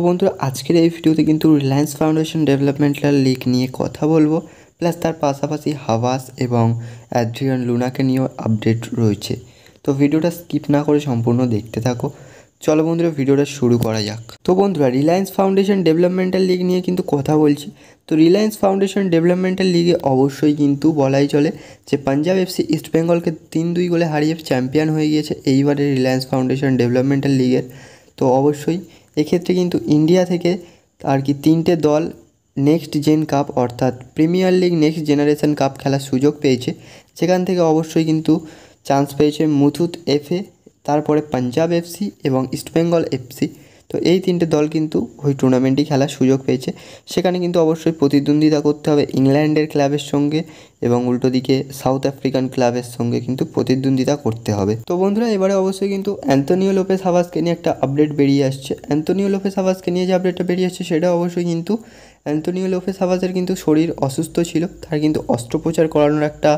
বন্ধুরা আজকের এই ভিডিওতে কিন্তু রিলায়েন্স ফাউন্ডেশন ডেভেলপমেন্টাল লিগ নিয়ে কথা বলবো, প্লাস তার পাশাপাশি হাওয়াস এবং অ্যাড্রিয়ান লুনাকে নিয়েও আপডেট রয়েছে। তো ভিডিওটা স্কিপ না করে সম্পূর্ণ দেখতে থাকো। চলো বন্ধুরা ভিডিওটা শুরু করা যাক। তো বন্ধুরা রিলায়েন্স ফাউন্ডেশন ডেভেলপমেন্টাল লিগ নিয়ে কিন্তু কথা বলছি। তো রিলায়েন্স ফাউন্ডেশন ডেভেলপমেন্টাল লিগে অবশ্যই কিন্তু বলাই চলে যে পাঞ্জাব এফসি ইস্টবেঙ্গলকে 3-2 গোলে হারিয়ে চ্যাম্পিয়ন হয়ে গিয়েছে এইবারে রিলায়েন্স ফাউন্ডেশন ডেভেলপমেন্টাল লিগের। তো অবশ্যই এক্ষেত্রে কিন্তু ইন্ডিয়া থেকে আর কি 3টে দল নেক্সট জেন কাপ অর্থাৎ premier league next generation cup খেলার সুযোগ পেয়েছে, যেখান থেকে অবশ্যই কিন্তু চান্স পেয়েছে মুথুট এফএ, তারপরে পাঞ্জাব এফসি এবং ইস্টবেঙ্গল এফসি। তো এই 3টে দল কিন্তু ওই টুর্নামেন্টই খেলার সুযোগ পেয়েছে। সেখানে কিন্তু অবশ্যই প্রতিদ্বন্দ্বিতা করতে হবে ইংল্যান্ডের ক্লাবের সঙ্গে এবং উল্টো দিকে সাউথ আফ্রিকান ক্লাবের সঙ্গে কিন্তু প্রতিদ্বন্দ্বিতা করতে হবে। তো বন্ধুরা এবারে অবশ্যই কিন্তু অ্যান্তোনিও লোপেস হাভাসকে নিয়ে একটা আপডেট বেরিয়ে আসছে। অ্যান্তোনিও লোপেস হাভাসকে নিয়ে যে আপডেটটা বেরিয়ে আসছে সেটা অবশ্যই কিন্তু অ্যান্তোনিও লোপেস হাভাসের কিন্তু শরীর অসুস্থ ছিল, তার কিন্তু অস্ত্রোপচার করানোর একটা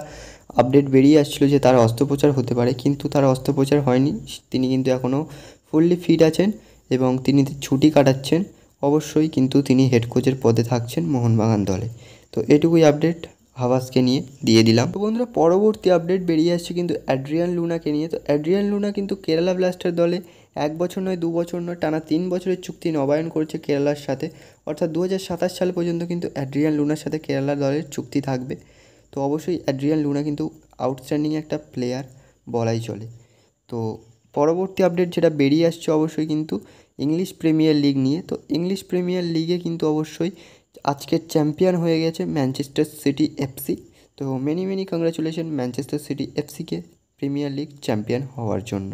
আপডেট বেরিয়ে আসছিলো যে তার অস্ত্রোপচার হতে পারে, কিন্তু তার অস্ত্রোপচার হয়নি। তিনি কিন্তু এখনও ফুললি ফিট আছেন এবং তিনি ছুটি কাটাচ্ছেন। অবশ্যই কিন্তু তিনি হেড কোচের পদে থাকছেন মোহনবাগান দলে। তো এটুকুই আপডেট হাভাসকে নিয়ে দিয়ে দিলাম। তো বন্ধুরা পরবর্তী আপডেট বেরিয়ে আসছে কিন্তু অ্যাড্রিয়ান লুনাকে নিয়ে। তো অ্যাড্রিয়ান লুনা কিন্তু কেরালা ব্লাস্টার দলে 1 বছর নয় 2 বছর নয় টানা 3 বছরের চুক্তি নবায়ন করেছে কেরালার সাথে, অর্থাৎ 2027 সাল পর্যন্ত কিন্তু অ্যাড্রিয়ান লুনার সাথে কেরালা দলের চুক্তি থাকবে। তো অবশ্যই অ্যাড্রিয়ান লুনা কিন্তু আউটস্ট্যান্ডিং একটা প্লেয়ার বলাই চলে। তো পরবর্তী আপডেট যেটা বেরিয়ে আসছে অবশ্যই কিন্তু ইংলিশ প্রিমিয়ার লিগ নিয়ে। তো ইংলিশ প্রিমিয়ার লিগে কিন্তু অবশ্যই আজকের চ্যাম্পিয়ন হয়ে গেছে ম্যানচেস্টার সিটি এফসি। তো মেনি কংগ্রাচুলেশন ম্যানচেস্টার সিটি এফসিকে প্রিমিয়ার লিগ চ্যাম্পিয়ন হওয়ার জন্য।